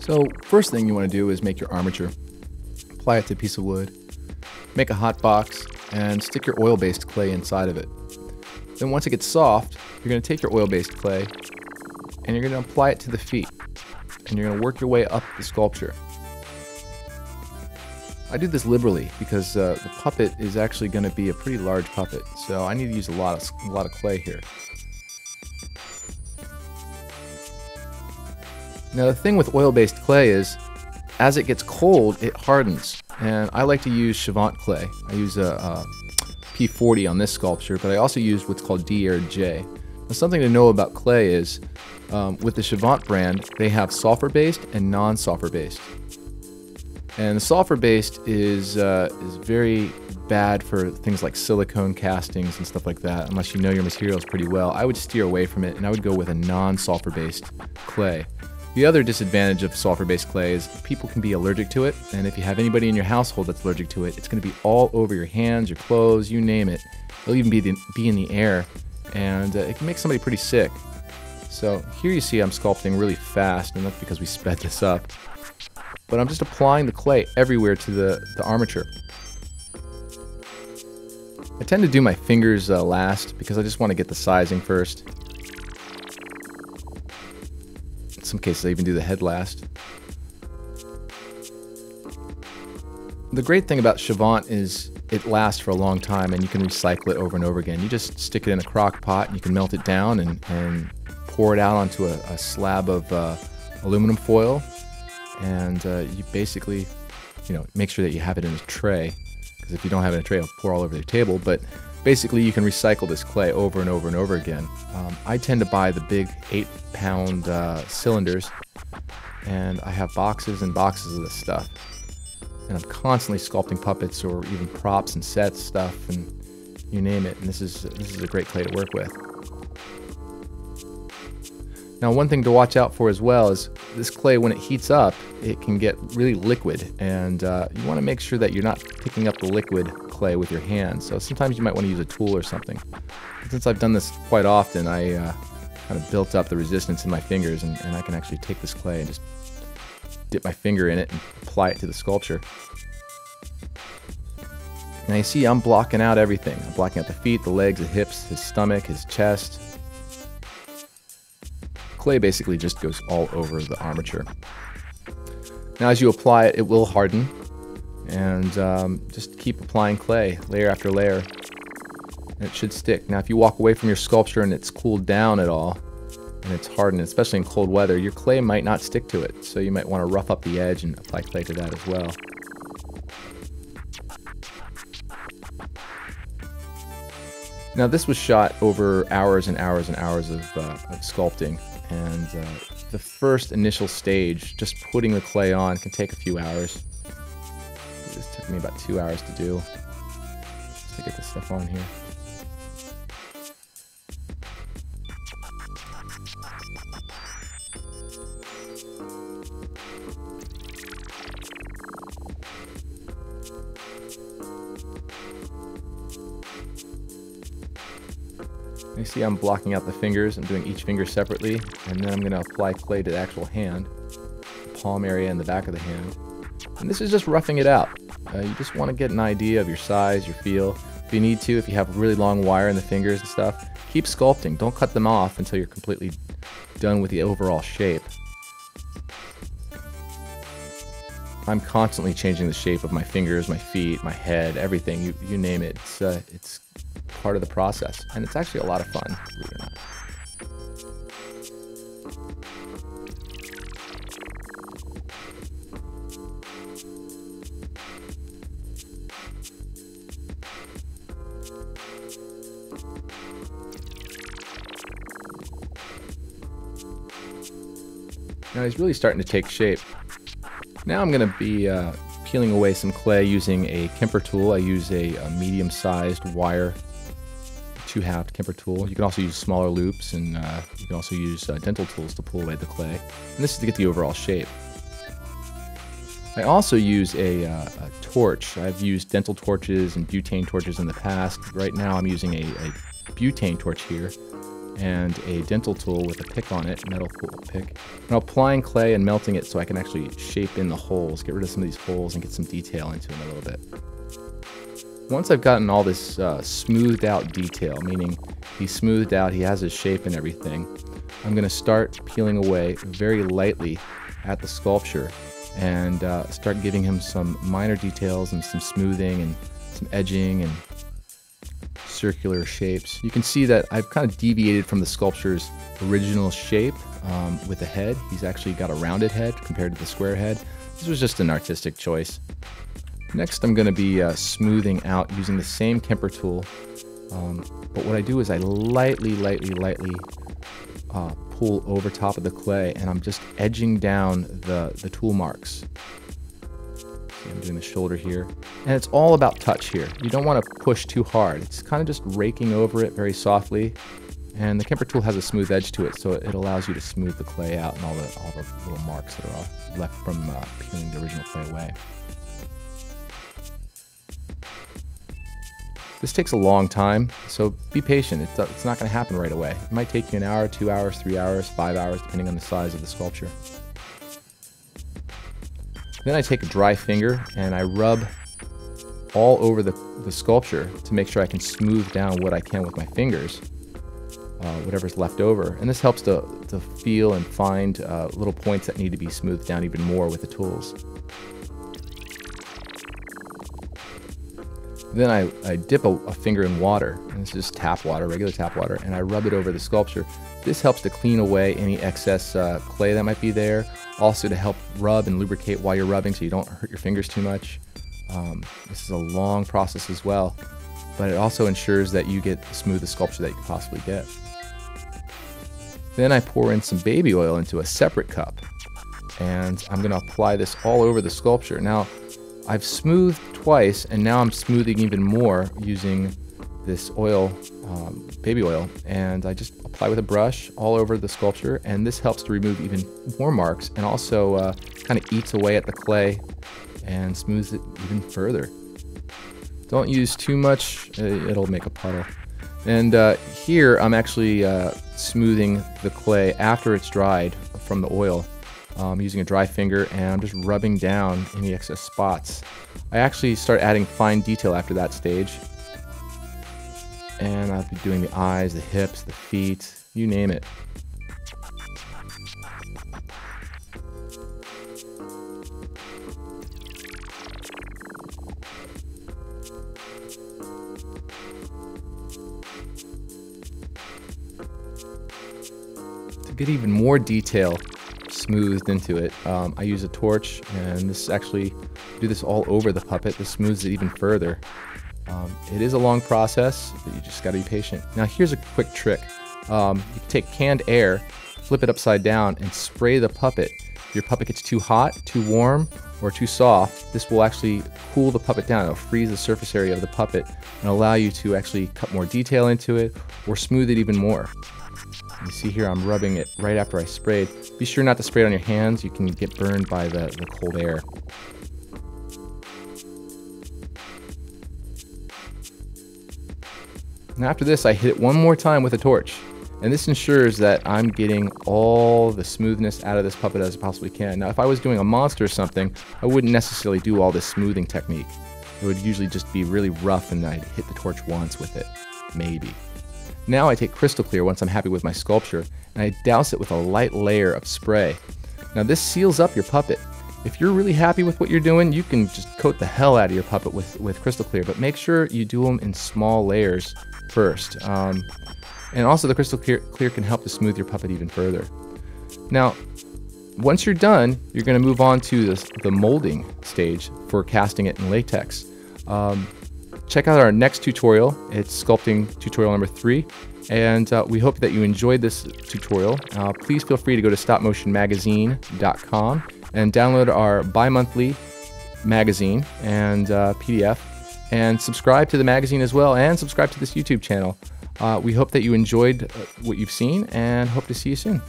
So first thing you want to do is make your armature. Apply it to a piece of wood, make a hot box, and stick your oil-based clay inside of it. Then once it gets soft, you're going to take your oil-based clay and you're going to apply it to the feet. And you're going to work your way up the sculpture. I do this liberally because the puppet is actually going to be a pretty large puppet, so I need to use a lot of clay here. Now the thing with oil-based clay is, as it gets cold, it hardens, and I like to use Chavant clay. I use a P40 on this sculpture, but I also use what's called D-J. Now something to know about clay is, with the Chavant brand, they have sulfur-based and non-sulfur-based. And the sulfur-based is very bad for things like silicone castings and stuff like that, unless you know your materials pretty well. I would steer away from it, and I would go with a non-sulfur-based clay. The other disadvantage of sulfur-based clay is people can be allergic to it, and if you have anybody in your household that's allergic to it, it's going to be all over your hands, your clothes, you name it. It'll even be in the air, and it can make somebody pretty sick. So here you see I'm sculpting really fast, and that's because we sped this up. But I'm just applying the clay everywhere to the armature. I tend to do my fingers last because I just want to get the sizing first. In some cases I even do the head last. The great thing about Chavant is it lasts for a long time and you can recycle it over and over again. You just stick it in a crock pot and you can melt it down and pour it out onto a slab of aluminum foil, and you basically, make sure that you have it in a tray, because if you don't have it in a tray, it'll pour all over the table. But basically you can recycle this clay over and over and over again. I tend to buy the big 8-pound cylinders, and I have boxes and boxes of this stuff. And I'm constantly sculpting puppets or even props and sets stuff, and you name it. And this is a great clay to work with. Now one thing to watch out for as well is this clay, when it heats up, it can get really liquid, and you want to make sure that you're not picking up the liquid clay with your hands. So sometimes you might want to use a tool or something. But since I've done this quite often, I kind of built up the resistance in my fingers, and I can actually take this clay and just dip my finger in it and apply it to the sculpture. Now you see I'm blocking out everything. I'm blocking out the feet, the legs, the hips, his stomach, his chest. Clay basically just goes all over the armature. Now as you apply it, it will harden, and just keep applying clay layer after layer, and it should stick. Now if you walk away from your sculpture and it's cooled down at all and it's hardened, especially in cold weather, your clay might not stick to it, so you might want to rough up the edge and apply clay to that as well. Now this was shot over hours and hours and hours of sculpting, and the first initial stage, just putting the clay on, can take a few hours. This took me about 2 hours to do, just to get this stuff on here. You see I'm blocking out the fingers. I'm doing each finger separately, and then I'm going to apply clay to the actual hand, the palm area and the back of the hand. And this is just roughing it out. You just want to get an idea of your size, your feel. If you need to, if you have really long wire in the fingers and stuff, keep sculpting. Don't cut them off until you're completely done with the overall shape. I'm constantly changing the shape of my fingers, my feet, my head, everything. You name it. It's part of the process, and it's actually a lot of fun, believe it or not. Now he's really starting to take shape. Now I'm going to be peeling away some clay using a Kemper tool. I use a medium-sized wire 2-halved Kemper tool. You can also use smaller loops, and you can also use dental tools to pull away the clay. And this is to get the overall shape. I also use a torch. I've used dental torches and butane torches in the past. Right now I'm using a butane torch here. and a dental tool with a pick on it, metal pick. And I'm applying clay and melting it so I can actually shape in the holes, get rid of some of these holes and get some detail into them a little bit. Once I've gotten all this smoothed out detail, meaning he's smoothed out, he has his shape and everything, I'm going to start peeling away very lightly at the sculpture and start giving him some minor details and some smoothing and some edging and circular shapes. You can see that I've kind of deviated from the sculpture's original shape with the head. He's actually got a rounded head compared to the square head. This was just an artistic choice. Next, I'm going to be smoothing out using the same Kemper tool, but what I do is I lightly pull over top of the clay, and I'm just edging down the tool marks. See, I'm doing the shoulder here, and it's all about touch here. You don't want to push too hard. It's kind of just raking over it very softly, and the Kemper tool has a smooth edge to it, so it allows you to smooth the clay out and all the little marks that are left from peeling the original clay away. This takes a long time, so be patient. It's not going to happen right away. It might take you an hour, 2 hours, 3 hours, 5 hours, depending on the size of the sculpture. Then I take a dry finger and I rub all over the sculpture to make sure I can smooth down what I can with my fingers, whatever's left over. And this helps to feel and find little points that need to be smoothed down even more with the tools. Then I dip a finger in water, and this is just tap water, regular tap water, and I rub it over the sculpture. This helps to clean away any excess clay that might be there, also to help rub and lubricate while you're rubbing so you don't hurt your fingers too much. This is a long process as well, but it also ensures that you get the smoothest sculpture that you can possibly get. Then I pour in some baby oil into a separate cup, and I'm going to apply this all over the sculpture. Now, I've smoothed twice, and now I'm smoothing even more using this oil, baby oil, and I just apply with a brush all over the sculpture, and this helps to remove even more marks and also kind of eats away at the clay and smooths it even further. Don't use too much, it'll make a puddle. And here I'm actually smoothing the clay after it's dried from the oil. Using a dry finger, and I'm just rubbing down any excess spots. I actually start adding fine detail after that stage, and I'll be doing the eyes, the hips, the feet, you name it. To get even more detail smoothed into it, I use a torch, and this actually do this all over the puppet. This smooths it even further. It is a long process, but you just got to be patient. Now here's a quick trick. You can take canned air, flip it upside down, and spray the puppet. If your puppet gets too hot, too warm, or too soft, this will actually cool the puppet down. It'll freeze the surface area of the puppet and allow you to actually cut more detail into it or smooth it even more. You see here I'm rubbing it right after I sprayed. Be sure not to spray it on your hands. You can get burned by the cold air. And after this, I hit it one more time with a torch. And this ensures that I'm getting all the smoothness out of this puppet as I possibly can. Now, if I was doing a monster or something, I wouldn't necessarily do all this smoothing technique. It would usually just be really rough, and I'd hit the torch once with it, maybe. Now I take crystal clear once I'm happy with my sculpture, and I douse it with a light layer of spray. Now this seals up your puppet. If you're really happy with what you're doing, you can just coat the hell out of your puppet with crystal clear, but make sure you do them in small layers first. And also the crystal clear can help to smooth your puppet even further. Now, once you're done, you're going to move on to the molding stage for casting it in latex. Check out our next tutorial. It's sculpting tutorial number 3, and we hope that you enjoyed this tutorial. Please feel free to go to stopmotionmagazine.com and download our bi-monthly magazine and PDF, and subscribe to the magazine as well, and subscribe to this YouTube channel. We hope that you enjoyed what you've seen, and hope to see you soon.